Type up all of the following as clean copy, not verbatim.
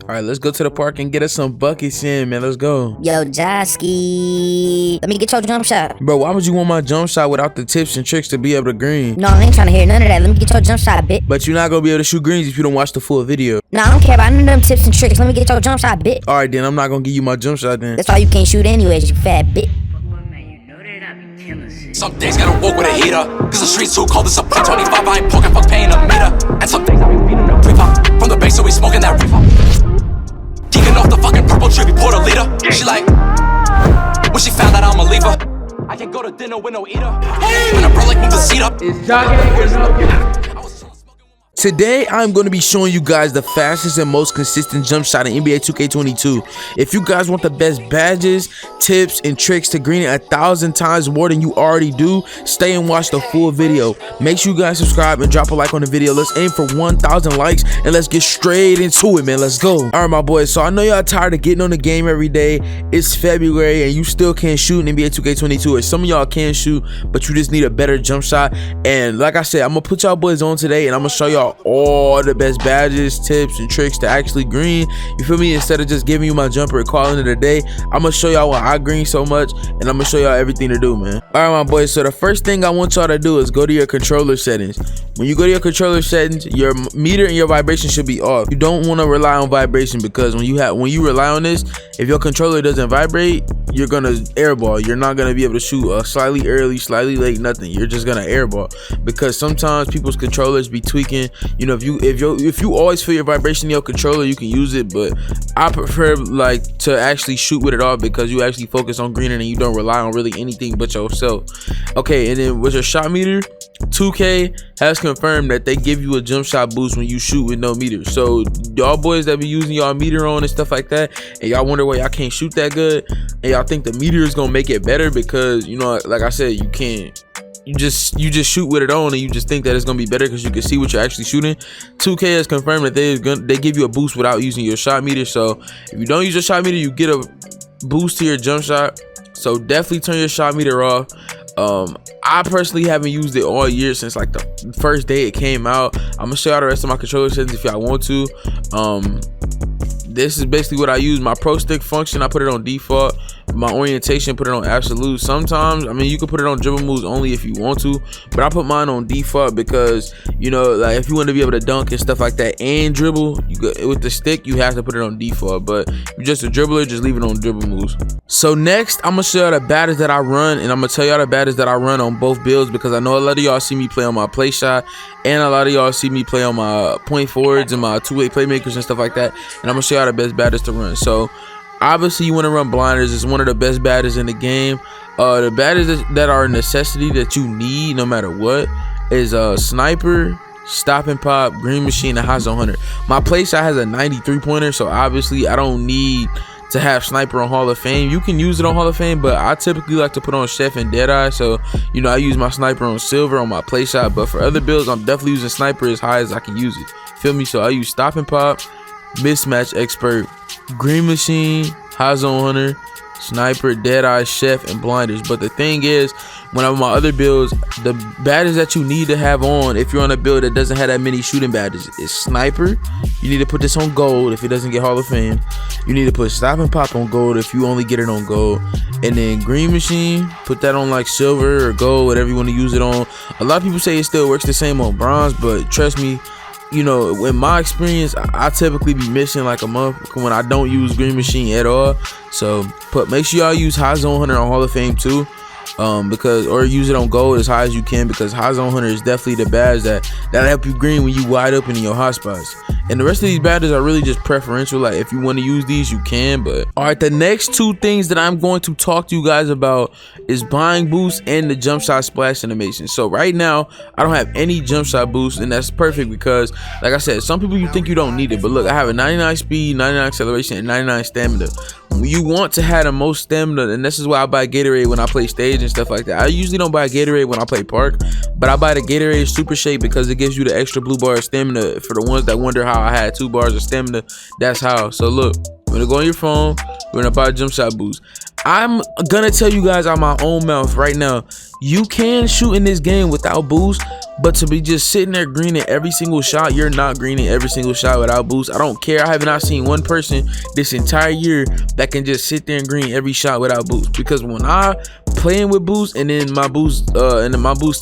All right, let's go to the park and get us some buckets in, man. Let's go. Yo, Joski, let me get your jump shot. Bro, why would you want my jump shot without the tips and tricks to be able to green? No, I ain't trying to hear none of that. Let me get your jump shot, bitch. But you're not gonna be able to shoot greens if you don't watch the full video. Nah, I don't care about none of them tips and tricks. Let me get your jump shot, bitch. All right, then I'm not gonna give you my jump shot then. That's why you can't shoot anyways, you fat bitch. Some days gotta walk with a heater, cause the streets too cold, it's a P25, I ain't poking, fuck paying a meter. And some days I be feeding the reefer, from the base so we smoking that reefer. Geeking off the fucking purple tree, we poured a liter. She like, when she found out I'm a leaver, I can't go to dinner with no eater. When a bro like move the seat up. It's JahTV. Today, I'm going to be showing you guys the fastest and most consistent jump shot in NBA 2K22. If you guys want the best badges, tips, and tricks to green it 1,000 times more than you already do, stay and watch the full video. Make sure you guys subscribe and drop a like on the video. Let's aim for 1,000 likes and let's get straight into it, man. Let's go. All right, my boys. So I know y'all tired of getting on the game every day. It's February and you still can't shoot in NBA 2K22. Or some of y'all can shoot, but you just need a better jump shot. And like I said, I'm going to put y'all boys on today and I'm going to show y'all all the best badges, tips, and tricks to actually green. You feel me? Instead of just giving you my jumper and calling it a day, I'm gonna show y'all why I green so much, and I'm gonna show y'all everything to do, man. All right, my boys. So the first thing I want y'all to do is go to your controller settings. When you go to your controller settings, your meter and your vibration should be off. You don't want to rely on vibration because when you rely on this, if your controller doesn't vibrate, you're gonna airball. You're not gonna be able to shoot slightly early, slightly late, nothing. You're just gonna airball because sometimes people's controllers be tweaking. You know, if you always feel your vibration in your controller, you can use it, but I prefer like to actually shoot with it off because you actually focus on greening and you don't rely on really anything but yourself. Okay, and then with your shot meter, 2K has confirmed that they give you a jump shot boost when you shoot with no meter. So y'all boys that be using y'all meter on and stuff like that, and y'all wonder why y'all can't shoot that good, and y'all think the meter is gonna make it better because, you know, like I said, you can't. You just shoot with it on and you just think that it's gonna be better because you can see what you're actually shooting. 2K has confirmed that they give you a boost without using your shot meter. So if you don't use your shot meter, you get a boost to your jump shot. So definitely turn your shot meter off. I personally haven't used it all year since like the first day it came out. I'm gonna show y'all the rest of my controller settings if y'all want to. This is basically what I use. My pro stick function, I put it on default. My orientation, put it on absolute. Sometimes, I mean, you can put it on dribble moves only if you want to, but I put mine on default because, you know, like if you want to be able to dunk and stuff like that and dribble, with the stick, you have to put it on default. But if you're just a dribbler, just leave it on dribble moves. So next, I'm gonna show y'all the batters that I run, and I'm gonna tell y'all the batters that I run on both builds because I know a lot of y'all see me play on my play shot, and a lot of y'all see me play on my point forwards and my two-way playmakers and stuff like that. And I'm gonna show y'all the best batters to run. So obviously you want to run blinders. It's one of the best batters in the game. The batters that are a necessity that you need no matter what is sniper, stop and pop, green machine, and high zone hunter. My play shot has a 93 pointer, so obviously I don't need to have sniper on Hall of Fame. You can use it on Hall of Fame, but I typically like to put on chef and deadeye. So, you know, I use my sniper on silver on my play shot, but for other builds, I'm definitely using sniper as high as I can use it. Feel me? So I use stop and pop, mismatch expert, green machine, high zone hunter, sniper, deadeye, chef, and blinders. But the thing is, when I'm on my other builds, the badges that you need to have on if you're on a build that doesn't have that many shooting badges is sniper. You need to put this on gold if it doesn't get Hall of Fame. You need to put stop and pop on gold if you only get it on gold. And then green machine, put that on like silver or gold, whatever you want to use it on. A lot of people say it still works the same on bronze, but trust me, you know, in my experience, I typically be missing like a month when I don't use green machine at all. So make sure y'all use high zone hunter on Hall of Fame too, or use it on gold as high as you can, because high zone hunter is definitely the badge that'll help you green when you wide open in your hot spots. And the rest of these badges are really just preferential. Like if you want to use these, you can. But all right, the next two things that I'm going to talk to you guys about is buying boost and the jump shot splash animation. So right now I don't have any jump shot boost, and that's perfect because, like I said, some people you think you don't need it, but look, I have a 99 speed, 99 acceleration, and 99 stamina. You want to have the most stamina, and this is why I buy Gatorade when I play stage and stuff like that. I usually don't buy Gatorade when I play park, but I buy the Gatorade Super Shake because it gives you the extra blue bar of stamina. For the ones that wonder how I had 2 bars of stamina, that's how. So look, we're gonna go on your phone, we're gonna buy a jump shot boost. I'm gonna tell you guys out my own mouth right now, you can shoot in this game without boost, but to be just sitting there greening every single shot, you're not greening every single shot without boost. I don't care. I have not seen one person this entire year that can just sit there and green every shot without boost, because when I playing with boost and then my boost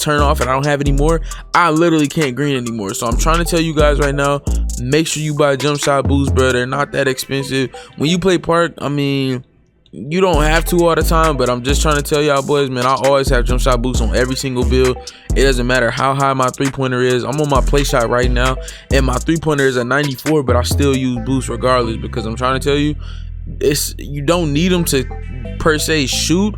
turn off and I don't have any more, I literally can't green anymore. So I'm trying to tell you guys right now, make sure you buy jump shot boost, bro. They're not that expensive. When you play park, I mean, you don't have to all the time, but I'm just trying to tell y'all boys, man, I always have jump shot boost on every single build. It doesn't matter how high my 3-pointer is. I'm on my play shot right now and my 3-pointer is at 94, but I still use boost regardless, because I'm trying to tell you, you don't need them to per se shoot,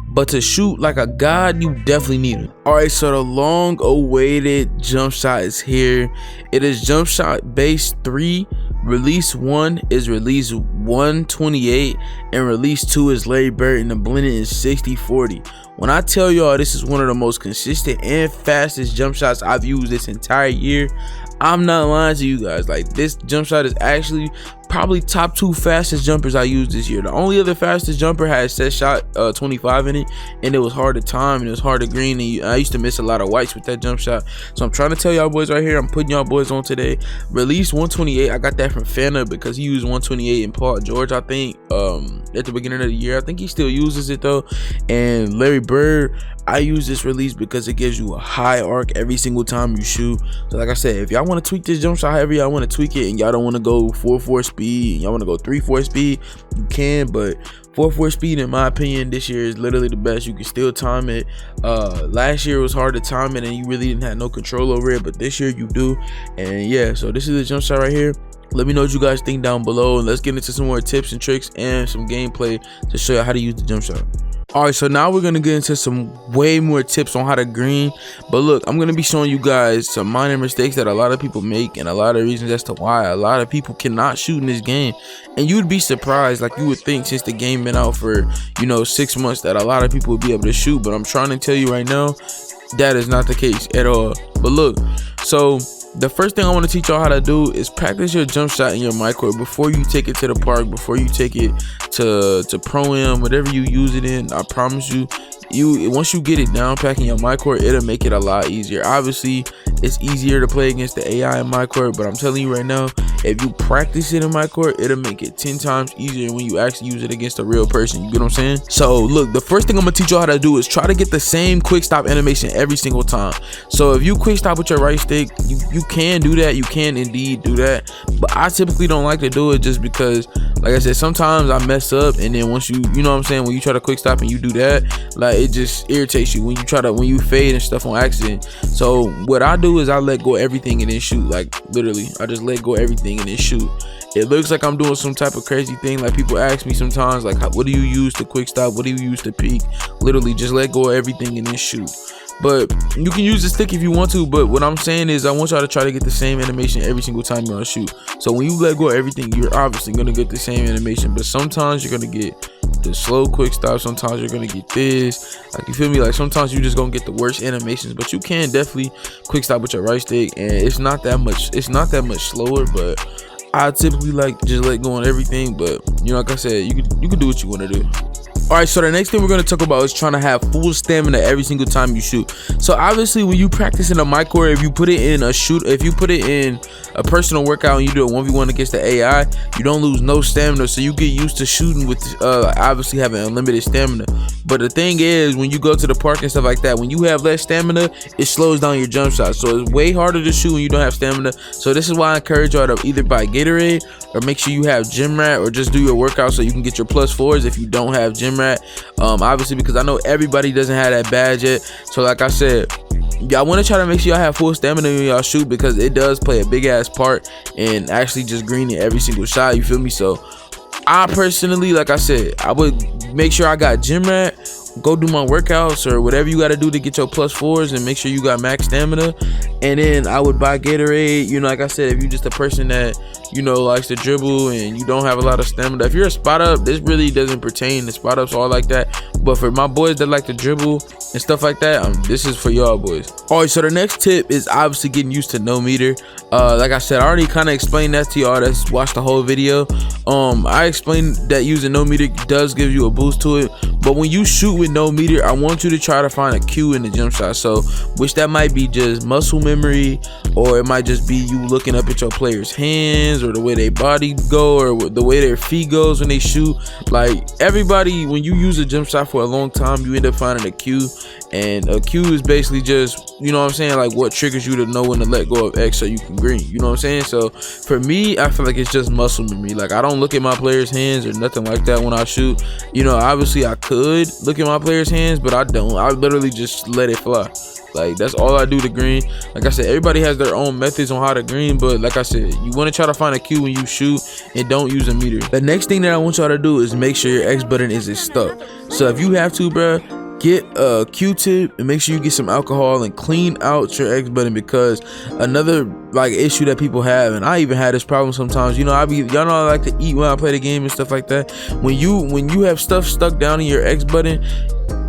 but to shoot like a god, you definitely need it. All right, so the long awaited jump shot is here. It is jump shot base 3. Release 1 is release 128 and release 2 is Larry Bird, and the blending is 60-40. When I tell y'all this is one of the most consistent and fastest jump shots I've used this entire year, I'm not lying to you guys. Like, this jump shot is actually probably top 2 fastest jumpers I used this year. The only other fastest jumper had set shot 25 in it, and it was hard to time and it was hard to green, and I used to miss a lot of whites with that jump shot. So I'm trying to tell y'all boys right here, I'm putting y'all boys on today. Release 128, I got that from Fanta because he used 128 in Paul George, I think, at the beginning of the year. I think he still uses it though. And Larry Bird, I use this release because it gives you a high arc every single time you shoot. So like I said, if y'all want to tweak this jump shot however y'all want to tweak it, and y'all don't want to go 4.4 speed, y'all want to go 3.4 speed, you can, but 4.4 speed in my opinion this year is literally the best. You can still time it. Last year it was hard to time it and you really didn't have no control over it, but this year you do. And yeah, so this is the jump shot right here. Let me know what you guys think down below, and let's get into some more tips and tricks and some gameplay to show you how to use the jump shot. All right, so now we're gonna get into some way more tips on how to green. But look, I'm gonna be showing you guys some minor mistakes that a lot of people make, and a lot of reasons as to why a lot of people cannot shoot in this game. And you'd be surprised, like you would think since the game been out for 6 months that a lot of people would be able to shoot, but I'm trying to tell you right now, that is not the case at all. But look, so the first thing I want to teach y'all how to do is practice your jump shot in your micro before you take it to the park, before you take it to pro-am, whatever you use it in. I promise you, once you get it down pack in your micro, it'll make it a lot easier. Obviously, it's easier to play against the AI in micro, but I'm telling you right now, if you practice it in micro, it'll make it 10 times easier when you actually use it against a real person. You get what I'm saying? So look, the first thing I'm gonna teach you how to do is try to get the same quick stop animation every single time. So if you quick stop with your right stick, you can do that. You can indeed do that, but I typically don't like to do it just because, like I said, sometimes I mess up, and then once you know what I'm saying, when you try to quick stop and you do that, like, it just irritates you when you fade and stuff on accident. So what I do is I let go of everything and then shoot. Like, literally, I just let go of everything and then shoot. It looks like I'm doing some type of crazy thing. Like, people ask me sometimes, like, what do you use to quick stop? What do you use to peek? Literally, just let go of everything and then shoot. But you can use the stick if you want to, but what I'm saying is I want y'all to try to get the same animation every single time you're gonna shoot. So when you let go of everything, you're obviously gonna get the same animation, but sometimes you're gonna get the slow quick stop, sometimes you're gonna get this, like, you feel me? Like, sometimes you just gonna get the worst animations, but you can definitely quick stop with your right stick, and it's not that much slower. But I typically like just let go on everything, but like I said, you can do what you want to do. All right, so the next thing we're going to talk about is trying to have full stamina every single time you shoot. So obviously, when you practice in a micro, if you put it in a personal workout and you do a 1v1 against the AI, you don't lose no stamina, so you get used to shooting with obviously having unlimited stamina. But the thing is, when you go to the park and stuff like that, when you have less stamina, it slows down your jump shot, so it's way harder to shoot when you don't have stamina. So this is why I encourage y'all to either buy Gatorade or make sure you have gym rat, or just do your workout so you can get your +4s if you don't have gym rat. Obviously, because I know everybody doesn't have that badge yet. So like I said, y'all want to try to make sure y'all have full stamina when y'all shoot, because it does play a big ass part in actually just greening every single shot. You feel me? So I personally, like I said, I would make sure I got gym rat, go do my workouts or whatever you got to do to get your +4s and make sure you got max stamina. And then I would buy Gatorade. Like I said, if you're just a person that likes to dribble and you don't have a lot of stamina, if you're a spot up, this really doesn't pertain to spot ups all like that. But for my boys that like to dribble and stuff like that, this is for y'all boys. All right, so the next tip is obviously getting used to no meter. Like I said, I already kind of explained that to y'all that's watched the whole video. I explained that using no meter does give you a boost to it, but when you shoot with no meter, I want you to try to find a cue in the jump shot. So which that might be just muscle memory, or it might just be you looking up at your player's hands, or the way their body go, or the way their feet goes when they shoot. Like everybody, when you use a jump shot for a long time, you end up finding a cue, and a cue is basically just, you know what I'm saying, like what triggers you to know when to let go of X so you can green, you know what I'm saying? So for me, I feel like it's just muscle memory. Like I don't look at my players' hands or nothing like that when I shoot. You know, obviously I could look at my players' hands, but I don't. I literally just let it fly. Like that's all I do to green. Like I said, everybody has their own methods on how to green, but like I said, you want to try to find a cue when you shoot and don't use a meter. The next thing that I want y'all to do is make sure your X button isn't stuck. So if you have to, bruh, get a Q-tip and make sure you get some alcohol and clean out your X button, because another like issue that people have, and I even had this problem sometimes, you know, y'all know I like to eat when I play the game and stuff like that. When you have stuff stuck down in your X button,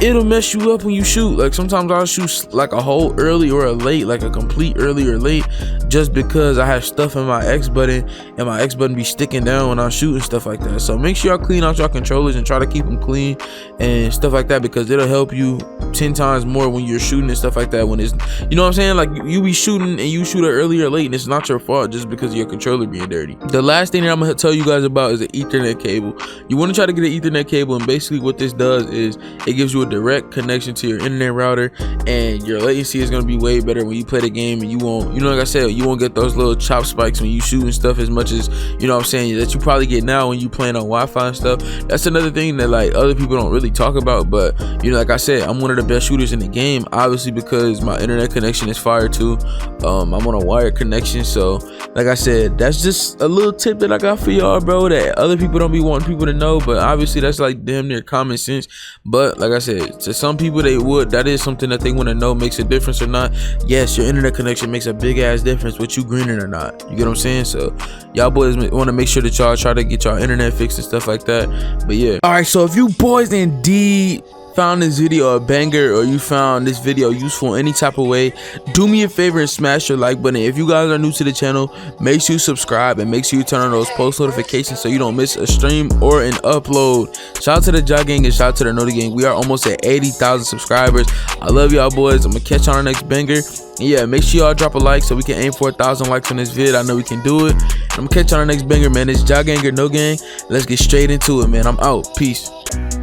it'll mess you up when you shoot. Like sometimes I'll shoot like a hole early or a late, like a complete early or late, just because I have stuff in my X button and my X button be sticking down when I shoot and stuff like that. So make sure y'all clean out your controllers and try to keep them clean and stuff like that, because it'll help you 10 times more when you're shooting and stuff like that. When it's, you know what I'm saying, like you be shooting and you shoot it early or late and it's not your fault just because of your controller being dirty. The last thing that I'm gonna tell you guys about is an Ethernet cable. You want to try to get an Ethernet cable, and basically what this does is it gives you a direct connection to your internet router, and your latency is going to be way better when you play the game, and you won't, you know, like I said, you won't get those little chop spikes when you shoot and stuff as much as, you know what I'm saying, that you probably get now when you playing on Wi-Fi and stuff. That's another thing that like other people don't really talk about, but you know, like I said, I'm one of the best shooters in the game, obviously because my internet connection is fire too. I'm on a wired connection, so like I said, that's just a little tip that I got for y'all, bro, that other people don't be wanting people to know, but obviously that's like damn near common sense. But like I said, to some people that is something that they want to know makes a difference or not. Yes, your internet connection makes a big ass difference with you greening or not, you get what I'm saying? So y'all boys want to make sure that y'all try to get y'all internet fixed and stuff like that. But yeah, all right, so if you boys indeed found this video a banger, or you found this video useful in any type of way, do me a favor and smash your like button. If you guys are new to the channel, make sure you subscribe and make sure you turn on those post notifications so you don't miss a stream or an upload. Shout out to the JahTV gang and shout out to the NOTI gang. We are almost at 80,000 subscribers. I love y'all boys. I'm gonna catch you on the next banger. And yeah, make sure y'all drop a like so we can aim for 1,000 likes on this vid. I know we can do it. I'm gonna catch you on the next banger, man. It's JahTV gang or no gang. Let's get straight into it, man. I'm out. Peace.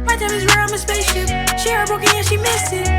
My time is rare, I'm a spaceship. She heartbroken and she missed it.